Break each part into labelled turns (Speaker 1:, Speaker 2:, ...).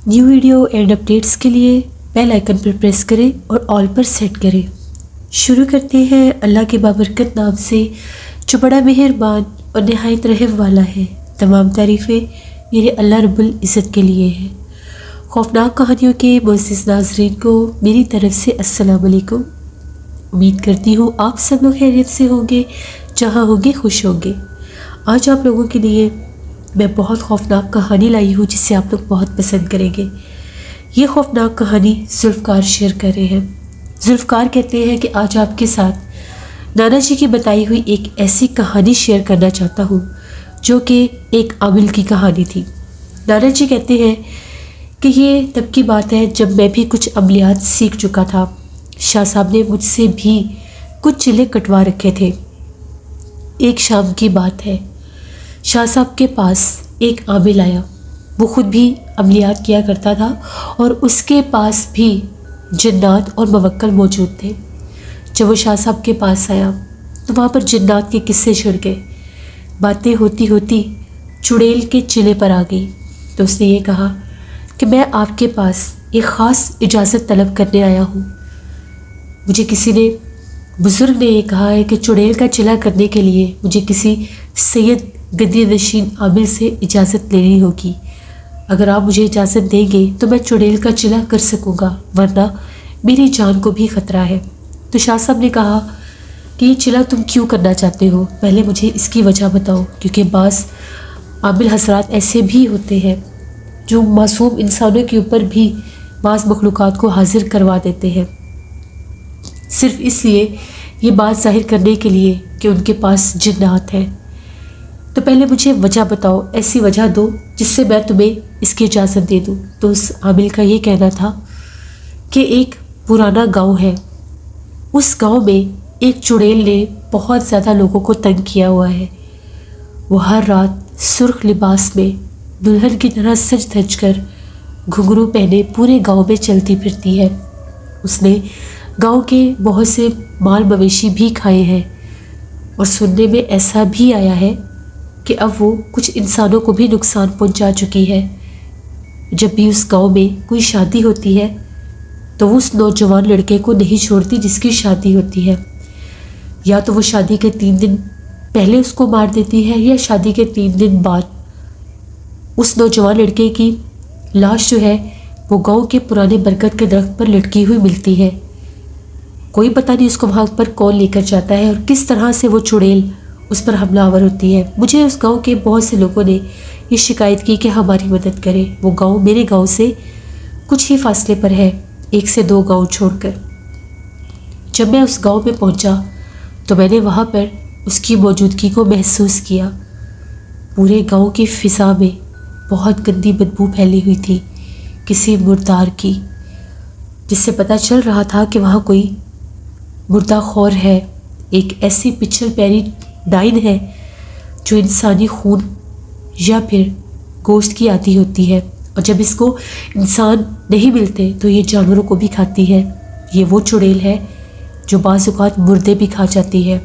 Speaker 1: New video and updates کے لیے bell icon پر press کریں اور آل پر سیٹ کریں۔ شروع کرتے ہیں اللہ کے بابرکت نام سے جو بڑا مہربان اور نہایت رحم والا ہے۔ تمام تعریفیں میرے اللہ رب العزت کے لیے ہیں۔ خوفناک کہانیوں کے معزز ناظرین کو میری طرف سے السلام علیکم۔ امید کرتی ہوں آپ سب لوگ خیریت سے ہوں گے، جہاں ہوں گے خوش ہوں گے۔ آج آپ لوگوں کے لیے میں بہت خوفناک کہانی لائی ہوں جسے آپ لوگ بہت پسند کریں گے۔ یہ خوفناک کہانی ذوالفقار شیئر کر رہے ہیں۔ ذوالفقار کہتے ہیں کہ آج آپ کے ساتھ نانا جی کی بتائی ہوئی ایک ایسی کہانی شیئر کرنا چاہتا ہوں جو کہ ایک عامل کی کہانی تھی۔ نانا جی کہتے ہیں کہ یہ تب کی بات ہے جب میں بھی کچھ عملیات سیکھ چکا تھا۔ شاہ صاحب نے مجھ سے بھی کچھ چلے کٹوا رکھے تھے۔ ایک شام کی بات ہے، شاہ صاحب کے پاس ایک عامل آیا۔ وہ خود بھی عملیات کیا کرتا تھا اور اس کے پاس بھی جنات اور موکل موجود تھے۔ جب وہ شاہ صاحب کے پاس آیا تو وہاں پر جنات کے قصے چھڑ گئے۔ باتیں ہوتی ہوتی چڑیل کے چلے پر آ گئی تو اس نے یہ کہا کہ میں آپ کے پاس ایک خاص اجازت طلب کرنے آیا ہوں۔ مجھے کسی نے بزرگ نے یہ کہا ہے کہ چڑیل کا چلا کرنے کے لیے مجھے کسی سید گدی نشین عامل سے اجازت لینی ہوگی۔ اگر آپ مجھے اجازت دیں گے تو میں چڑیل کا چلا کر سکوں گا، ورنہ میری جان کو بھی خطرہ ہے۔ تو شاہ صاحب نے کہا کہ یہ چلا تم کیوں کرنا چاہتے ہو؟ پہلے مجھے اس کی وجہ بتاؤ، کیونکہ بعض عامل حضرات ایسے بھی ہوتے ہیں جو معصوم انسانوں کے اوپر بھی بعض مخلوقات کو حاضر کروا دیتے ہیں، صرف اس لیے یہ بات ظاہر کرنے کے لیے کہ ان کے پاس جنات ہیں۔ تو پہلے مجھے وجہ بتاؤ، ایسی وجہ دو جس سے میں تمہیں اس کی اجازت دے دوں۔ تو اس عامل کا یہ کہنا تھا کہ ایک پرانا گاؤں ہے، اس گاؤں میں ایک چڑیل نے بہت زیادہ لوگوں کو تنگ کیا ہوا ہے۔ وہ ہر رات سرخ لباس میں دلہن کی طرح سج دھج کر گھنگرو پہنے پورے گاؤں میں چلتی پھرتی ہے۔ اس نے گاؤں کے بہت سے مال مویشی بھی کھائے ہیں اور سننے میں ایسا بھی آیا ہے کہ اب وہ کچھ انسانوں کو بھی نقصان پہنچا چکی ہے۔ جب بھی اس گاؤں میں کوئی شادی ہوتی ہے تو وہ اس نوجوان لڑکے کو نہیں چھوڑتی جس کی شادی ہوتی ہے۔ یا تو وہ شادی کے 3 دن پہلے اس کو مار دیتی ہے یا شادی کے 3 دن بعد اس نوجوان لڑکے کی لاش جو ہے وہ گاؤں کے پرانے برکت کے درخت پر لٹکی ہوئی ملتی ہے۔ کوئی پتہ نہیں اس کو وہاں پر کون لے کر جاتا ہے اور کس طرح سے وہ چڑیل اس پر حملہ آور ہوتی ہے۔ مجھے اس گاؤں کے بہت سے لوگوں نے یہ شکایت کی کہ ہماری مدد کرے۔ وہ گاؤں میرے گاؤں سے کچھ ہی فاصلے پر ہے، 1 سے 2 گاؤں چھوڑ کر۔ جب میں اس گاؤں میں پہنچا تو میں نے وہاں پر اس کی موجودگی کو محسوس کیا۔ پورے گاؤں کی فضا میں بہت گندی بدبو پھیلی ہوئی تھی کسی مردار کی، جس سے پتہ چل رہا تھا کہ وہاں کوئی مردہ خور ہے، ایک ایسی پچھل پیری ڈائن ہے جو انسانی خون یا پھر گوشت کی عادی ہوتی ہے، اور جب اس کو انسان نہیں ملتے تو یہ جانوروں کو بھی کھاتی ہے۔ یہ وہ چڑیل ہے جو بعض اوقات مردے بھی کھا جاتی ہے۔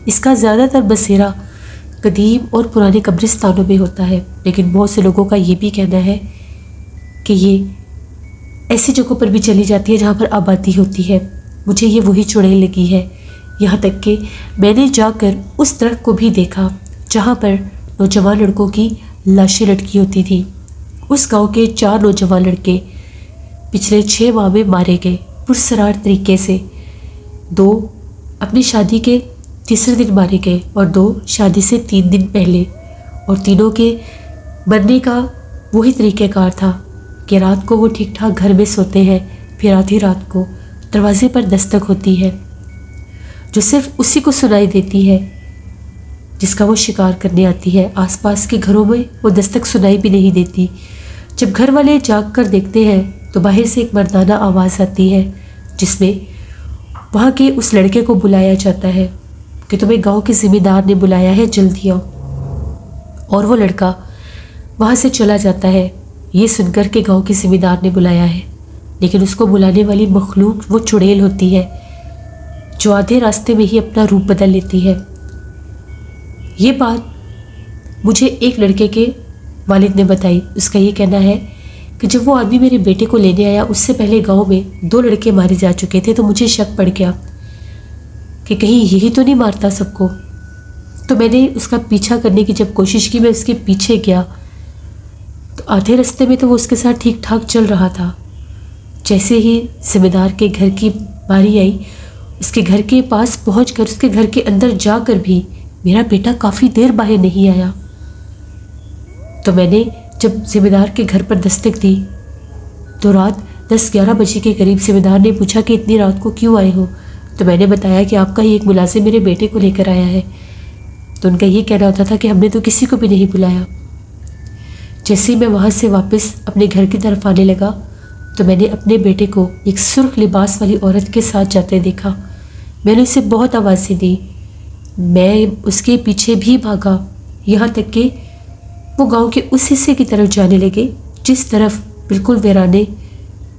Speaker 1: اس کا زیادہ تر بسیرا قدیم اور پرانے قبرستانوں میں ہوتا ہے، لیکن بہت سے لوگوں کا یہ بھی کہنا ہے کہ یہ ایسی جگہوں پر بھی چلی جاتی ہے جہاں پر آبادی ہوتی ہے۔ مجھے یہ وہی چڑیل لگی ہے، یہاں تک کہ میں نے جا کر اس درخت کو بھی دیکھا جہاں پر نوجوان لڑکوں کی لاشیں لٹکی ہوتی تھیں۔ اس گاؤں کے 4 نوجوان لڑکے پچھلے 6 ماہ میں مارے گئے پرسرار طریقے سے۔ 2 اپنی شادی کے تیسرے دن مارے گئے اور 2 شادی سے 3 دن پہلے، اور تینوں کے مرنے کا وہی طریقہ کار تھا کہ رات کو وہ ٹھیک ٹھاک گھر میں سوتے ہیں، پھر آدھی رات کو دروازے پر دستک ہوتی ہے جو صرف اسی کو سنائی دیتی ہے جس کا وہ شکار کرنے آتی ہے۔ آس پاس کے گھروں میں وہ دستک سنائی بھی نہیں دیتی۔ جب گھر والے جاگ کر دیکھتے ہیں تو باہر سے ایک مردانہ آواز آتی ہے جس میں وہاں کے اس لڑکے کو بلایا جاتا ہے کہ تمہیں گاؤں کے ذمہ دار نے بلایا ہے، جلدی آؤ۔ اور وہ لڑکا وہاں سے چلا جاتا ہے یہ سن کر کے گاؤں کے ذمہ دار نے بلایا ہے، لیکن اس کو بلانے والی مخلوق وہ چڑیل ہوتی ہے جو آدھے راستے میں ہی اپنا روپ بدل لیتی ہے۔ یہ بات مجھے ایک لڑکے کے والد نے بتائی۔ اس کا یہ کہنا ہے کہ جب وہ آدمی میرے بیٹے کو لینے آیا اس سے پہلے گاؤں میں 2 لڑکے مارے جا چکے تھے، تو مجھے شک پڑ گیا کہ کہیں یہی تو نہیں مارتا سب کو۔ تو میں نے اس کا پیچھا کرنے کی جب کوشش کی، میں اس کے پیچھے گیا تو آدھے رستے میں تو وہ اس کے ساتھ ٹھیک ٹھاک چل رہا تھا۔ جیسے ہی ذمہ دار کے گھر کی باری آئی، اس کے گھر کے پاس پہنچ کر اس کے گھر کے اندر جا کر بھی میرا بیٹا کافی دیر باہر نہیں آیا۔ تو میں نے جب ذمہ دار کے گھر پر دستک دی تو رات 10-11 بجے کے قریب ذمہ دار نے پوچھا کہ اتنی رات کو کیوں آئے ہو؟ تو میں نے بتایا کہ آپ کا ہی ایک ملازم میرے بیٹے کو لے کر آیا ہے۔ تو ان کا یہ کہنا ہوتا تھا کہ ہم نے تو کسی کو بھی نہیں بلایا۔ جیسے ہی میں وہاں سے واپس اپنے گھر کی طرف آنے لگا تو میں نے اپنے بیٹے کو ایک سرخ لباس والی عورت کے ساتھ جاتے دیکھا۔ میں نے اسے بہت آوازیں دی، میں اس کے پیچھے بھی بھاگا، یہاں تک کہ وہ گاؤں کے اس حصے کی طرف جانے لگے جس طرف بالکل ویرانے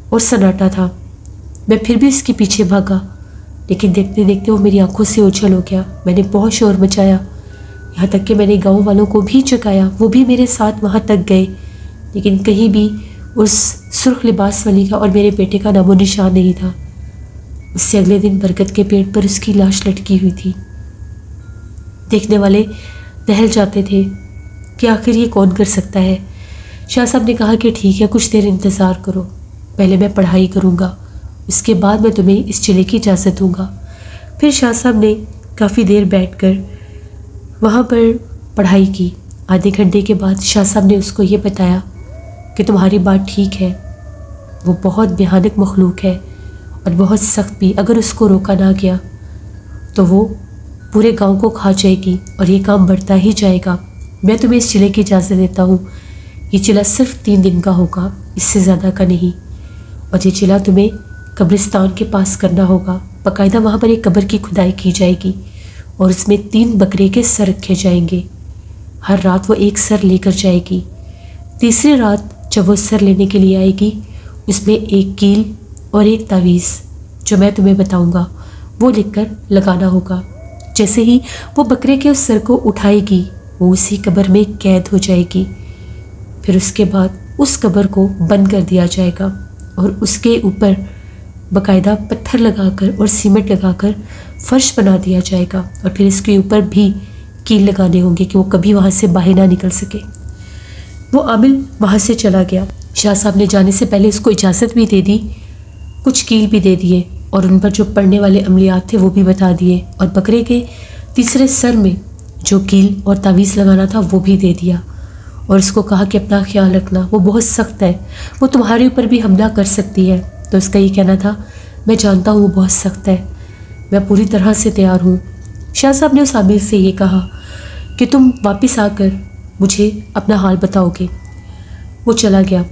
Speaker 1: اور سناٹا تھا۔ میں پھر بھی اس کے پیچھے بھاگا، لیکن دیکھتے دیکھتے وہ میری آنکھوں سے اوجھل ہو گیا۔ میں نے بہت شور مچایا، یہاں تک کہ میں نے گاؤں والوں کو بھی جگایا، وہ بھی میرے ساتھ وہاں تک گئے، لیکن کہیں بھی اس سرخ لباس والی کا اور میرے بیٹے کا نام و نشان نہیں تھا۔ اس سے اگلے دن برگد کے پیڑ پر اس کی لاش لٹکی ہوئی تھی۔ دیکھنے والے دہل جاتے تھے کہ آخر یہ کون کر سکتا ہے۔ شاہ صاحب نے کہا کہ ٹھیک ہے، کچھ دیر انتظار کرو، پہلے میں پڑھائی کروں گا، اس کے بعد میں تمہیں اس چلے کی اجازت دوں گا۔ پھر شاہ صاحب نے کافی دیر بیٹھ کر وہاں پر پڑھائی کی۔ آدھے گھنٹے کے بعد شاہ صاحب نے اس کو یہ بتایا کہ تمہاری بات ٹھیک ہے، وہ بہت بھیانک مخلوق ہے اور بہت سخت بھی، اگر اس کو روکا نہ گیا تو وہ پورے گاؤں کو کھا جائے گی اور یہ کام بڑھتا ہی جائے گا۔ میں تمہیں اس چلے کی اجازت دیتا ہوں، یہ چلہ صرف 3 دن کا ہوگا، اس سے زیادہ کا نہیں، اور یہ چلہ تمہیں قبرستان کے پاس کرنا ہوگا۔ باقاعدہ وہاں پر ایک قبر کی کھدائی کی جائے گی اور اس میں 3 بکرے کے سر رکھے جائیں گے۔ ہر رات وہ ایک سر لے کر جائے گی۔ تیسری رات جب وہ سر لینے کے لیے آئے گی، اس میں ایک کیل اور ایک تعویذ جو میں تمہیں بتاؤں گا وہ لکھ کر لگانا ہوگا۔ جیسے ہی وہ بکرے کے اس سر کو اٹھائے گی، وہ اسی قبر میں قید ہو جائے گی۔ پھر اس کے بعد اس قبر کو بند کر دیا جائے گا اور اس کے اوپر باقاعدہ پتھر لگا کر اور سیمنٹ لگا کر فرش بنا دیا جائے گا، اور پھر اس کے اوپر بھی کیل لگانے ہوں گے کہ وہ کبھی وہاں سے باہر نہ نکل سکے۔ وہ عامل وہاں سے چلا گیا۔ شاہ صاحب نے جانے سے پہلے اس کو اجازت بھی دے دی، کچھ کیل بھی دے دیے اور ان پر جو پڑنے والے عملیات تھے وہ بھی بتا دیے، اور بکرے کے تیسرے سر میں جو کیل اور تعویذ لگانا تھا وہ بھی دے دیا، اور اس کو کہا کہ اپنا خیال رکھنا، وہ بہت سخت ہے، وہ تمہارے اوپر بھی حملہ کر سکتی ہے۔ تو اس کا یہ کہنا تھا، میں جانتا ہوں وہ بہت سخت ہے، میں پوری طرح سے تیار ہوں۔ شاہ صاحب نے اس عامل سے یہ کہا کہ تم واپس آ کر مجھے اپنا حال بتاؤ گے۔ وہ چلا گیا۔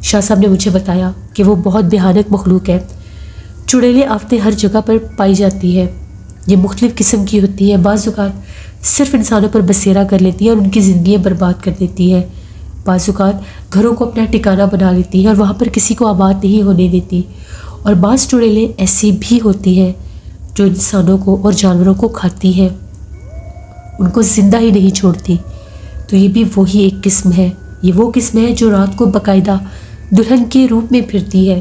Speaker 1: شاہ صاحب نے مجھے بتایا کہ وہ بہت بھیانک مخلوق ہے، چڑیلیں آفتیں ہر جگہ پر پائی جاتی ہے، یہ مختلف قسم کی ہوتی ہیں، بعض اوقات صرف انسانوں پر بسیرا کر لیتی ہے اور ان کی زندگیاں برباد کر دیتی ہے، بعض اوقات گھروں کو اپنا ٹھکانہ بنا لیتی ہے اور وہاں پر کسی کو آباد نہیں ہونے دیتی، اور بعض چڑیلیں ایسی بھی ہوتی ہیں جو انسانوں کو اور جانوروں کو کھاتی ہیں، ان کو زندہ ہی نہیں چھوڑتی۔ تو یہ بھی وہی ایک قسم ہے، یہ وہ قسم ہے جو رات کو باقاعدہ دلہن کے روپ میں پھرتی ہے،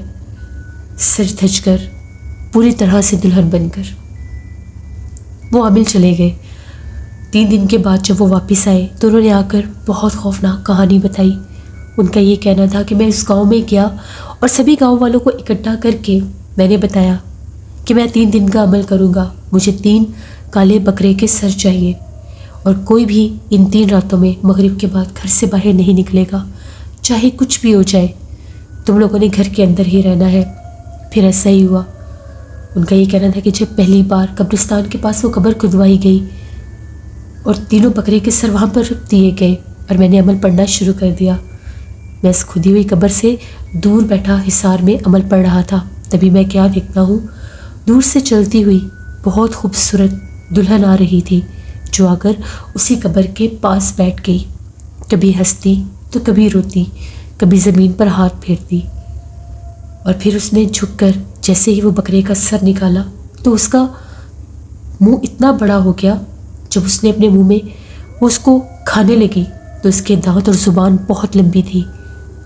Speaker 1: سج دھج کر، پوری طرح سے دلہن بن کر۔ وہ عامل چلے گئے۔ 3 دن کے بعد جب وہ واپس آئے تو انہوں نے آ کر بہت خوفناک کہانی بتائی۔ ان کا یہ کہنا تھا کہ میں اس گاؤں میں گیا اور سبھی گاؤں والوں کو اکٹھا کر کے میں نے بتایا کہ میں 3 دن کا عمل کروں گا، مجھے 3 کالے بکرے کے سر چاہیے، اور کوئی بھی ان 3 راتوں میں مغرب کے بعد گھر سے باہر نہیں نکلے گا، چاہے کچھ بھی ہو جائے، تم لوگوں نے گھر کے اندر ہی رہنا ہے۔ پھر ایسا ہی ہوا۔ ان کا یہ کہنا تھا کہ جب پہلی بار قبرستان کے پاس وہ قبر کھدوائی گئی اور 3 بکرے کے سر وہاں پر رکھ دیے گئے اور میں نے عمل پڑھنا شروع کر دیا، میں اس کھدی ہوئی قبر سے دور بیٹھا حصار میں عمل پڑھ رہا تھا، تبھی میں کیا دیکھتا ہوں، دور سے چلتی ہوئی بہت خوبصورت دلہن آ رہی تھی جو آ کر اسی قبر کے پاس بیٹھ گئی، کبھی ہنستی تو کبھی روتی، کبھی زمین پر ہاتھ پھیرتی، اور پھر اس نے جھک کر جیسے ہی وہ بکرے کا سر نکالا تو اس کا منہ اتنا بڑا ہو گیا، جب اس نے اپنے منہ میں وہ اس کو کھانے لگی تو اس کے دانت اور زبان بہت لمبی تھی،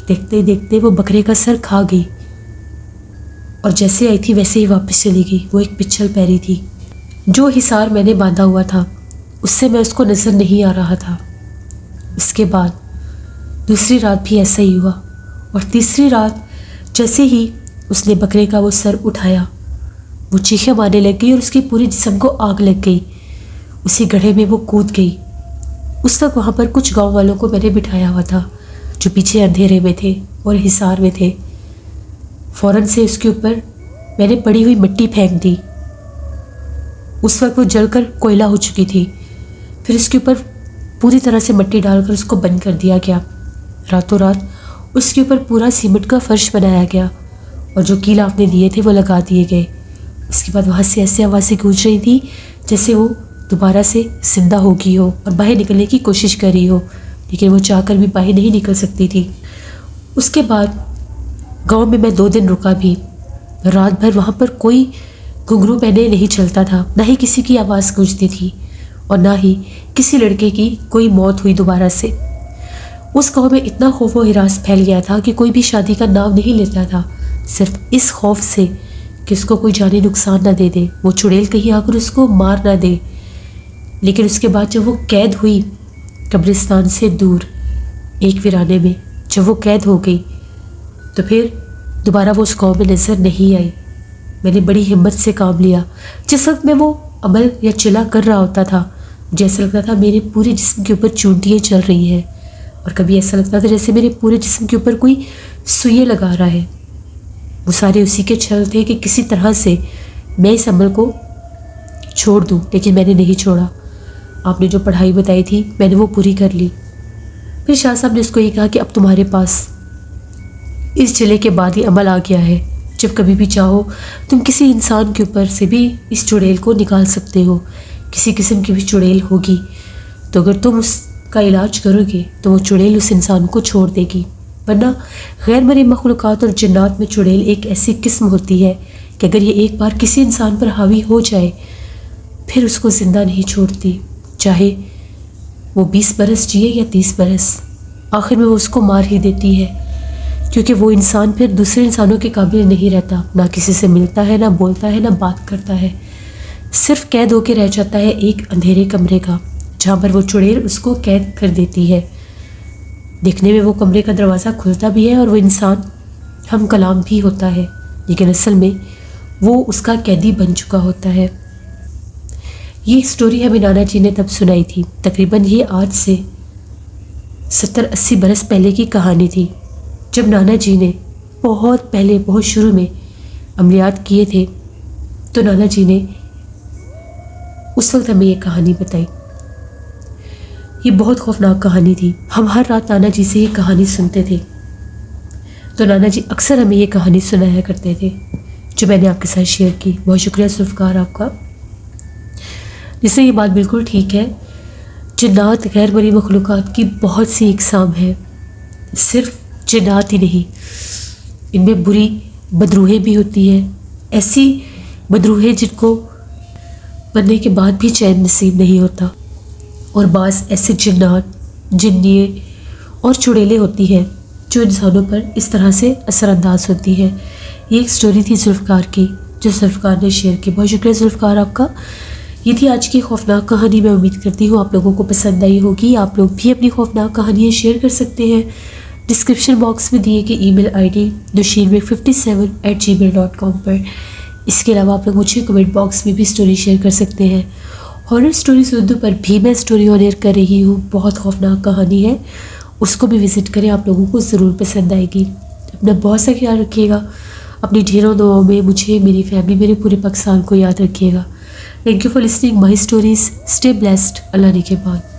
Speaker 1: دیکھتے دیکھتے وہ بکرے کا سر کھا گئی اور جیسے آئی تھی ویسے ہی واپس چلی گئی۔ وہ ایک پچھل پیری تھی۔ جو حصار میں نے باندھا ہوا تھا اس سے میں اس کو نظر نہیں آ رہا تھا۔ اس کے بعد دوسری رات بھی ایسا ہی ہوا، اور تیسری رات جیسے ہی اس نے بکرے کا وہ سر اٹھایا، وہ چیخیں مارنے لگ گئی اور اس کے پورے جسم کو آگ لگ گئی۔ اسی گڑھے میں وہ کود گئی۔ اس وقت وہاں پر کچھ گاؤں والوں کو میں نے بٹھایا ہوا تھا جو پیچھے اندھیرے میں تھے اور حصار میں تھے۔ فوراً سے اس کے اوپر میں نے پڑی ہوئی مٹی پھینک دی۔ اس وقت وہ جل کر کوئلہ ہو چکی تھی۔ پھر اس کے اوپر پوری طرح سے مٹی ڈال کر اس کو بند کر دیا گیا۔ راتوں رات اس کے اوپر پورا سیمنٹ کا فرش بنایا گیا اور جو کیل آپ نے دیے تھے وہ لگا دیے گئے۔ اس کے بعد وہاں سے ایسے آوازیں گونج رہی تھی جیسے وہ دوبارہ سے زندہ ہو گئی ہو اور باہر نکلنے کی کوشش کر رہی ہو، لیکن وہ چاہ کر بھی باہر نہیں نکل سکتی تھی۔ اس کے بعد گاؤں میں 2 دن رکا بھی۔ رات بھر وہاں پر کوئی گھنگرو پہنے نہیں چلتا تھا، نہ ہی کسی کی آواز گونجتی تھی اور نہ ہی کسی لڑکے کی کوئی موت ہوئی دوبارہ سے۔ اس گاؤں میں اتنا خوف و ہراس پھیل گیا تھا کہ کوئی بھی شادی کا نام نہیں لیتا تھا، صرف اس خوف سے کہ اس کو کوئی جانی نقصان نہ دے دے، وہ چڑیل کہیں آ کر اس کو مار نہ دے۔ لیکن اس کے بعد جب وہ قید ہوئی قبرستان سے دور ایک ویرانے میں، جب وہ قید ہو گئی تو پھر دوبارہ وہ اس گاؤں میں نظر نہیں آئی۔ میں نے بڑی ہمت سے کام لیا۔ جس وقت میں وہ عمل یا چلا کر رہا ہوتا تھا مجھے ایسا لگتا تھا میرے پورے جسم کے اوپر چونٹیاں چل رہی ہیں، اور کبھی ایسا لگتا تھا جیسے میرے پورے جسم کے اوپر کوئی سوئیاں لگا رہا ہے۔ وہ سارے اسی کے چھل تھے کہ کسی طرح سے میں اس عمل کو چھوڑ دوں، لیکن میں نے نہیں چھوڑا۔ آپ نے جو پڑھائی بتائی تھی میں نے وہ پوری کر لی۔ پھر شاہ صاحب نے اس کو یہ کہا کہ اب تمہارے پاس اس چلے کے بعد یہ عمل آ گیا ہے، جب کبھی بھی چاہو تم کسی انسان کے اوپر سے بھی اس چڑیل کو نکال سکتے ہو۔ کسی قسم کی بھی چڑیل ہوگی تو اگر تم اس کا علاج کرو گے تو وہ چڑیل اس انسان کو چھوڑ دے گی، ورنہ غیر مرئی مخلوقات اور جنات میں چڑیل ایک ایسی قسم ہوتی ہے کہ اگر یہ ایک بار کسی انسان پر حاوی ہو جائے پھر اس کو زندہ نہیں چھوڑتی، چاہے وہ 20 برس جیے یا 30 برس، آخر میں وہ اس کو مار ہی دیتی ہے، کیونکہ وہ انسان پھر دوسرے انسانوں کے قابل نہیں رہتا، نہ کسی سے ملتا ہے، نہ بولتا ہے، نہ بات کرتا ہے، صرف قید ہو کے رہ جاتا ہے ایک اندھیرے کمرے کا، جہاں پر وہ چڑیل اس کو قید کر دیتی ہے۔ دیکھنے میں وہ کمرے کا دروازہ کھلتا بھی ہے اور وہ انسان ہم کلام بھی ہوتا ہے، لیکن اصل میں وہ اس کا قیدی بن چکا ہوتا ہے۔ یہ سٹوری ہمیں نانا جی نے تب سنائی تھی، تقریباً یہ آج سے 70-80 برس پہلے کی کہانی تھی، جب نانا جی نے بہت پہلے بہت شروع میں عملیات کیے تھے، تو نانا جی نے اس وقت ہمیں یہ کہانی بتائی۔ یہ بہت خوفناک کہانی تھی۔ ہم ہر رات نانا جی سے یہ کہانی سنتے تھے، تو نانا جی اکثر ہمیں یہ کہانی سنایا کرتے تھے جو میں نے آپ کے ساتھ شیئر کی۔ بہت شکریہ ذوالفقار آپ کا۔ جس سے یہ بات بالکل ٹھیک ہے، جنات غیر مرئی مخلوقات کی بہت سی اقسام ہیں، صرف جنات ہی نہیں، ان میں بری بدروحیں بھی ہوتی ہیں، ایسی بدروحیں جن کو مرنے کے بعد بھی چین نصیب نہیں ہوتا، اور بعض ایسے جنات، جنیے اور چڑیلیں ہوتی ہیں جو انسانوں پر اس طرح سے اثر انداز ہوتی ہیں۔ یہ ایک سٹوری تھی ذوالفقار کی جو ذوالفقار نے شیئر کی۔ بہت شکریہ ذوالفقار آپ کا۔ یہ تھی آج کی خوفناک کہانی۔ میں امید کرتی ہوں آپ لوگوں کو پسند آئی ہوگی۔ آپ لوگ بھی اپنی خوفناک کہانیاں شیئر کر سکتے ہیں ڈسکرپشن باکس میں دیے گئے ای میل آئی ڈی nusheen57@gmail.com پر۔ اس کے علاوہ آپ لوگ مجھے کمنٹ باکس میں بھی سٹوری شیئر کر سکتے ہیں۔ ہارر سٹوریز اردو پر بھی میں سٹوری آن ایئر کر رہی ہوں، بہت خوفناک کہانی ہے، اس کو بھی وزٹ کریں، آپ لوگوں کو ضرور پسند آئے گی۔ اپنا بہت سا خیال رکھیے گا، اپنی ڈھیروں دعاؤں میں مجھے، میری فیملی، میرے پورے پاکستان کو یاد رکھیے گا۔ Thank you for listening my stories. Stay blessed. اللہ نگہبان۔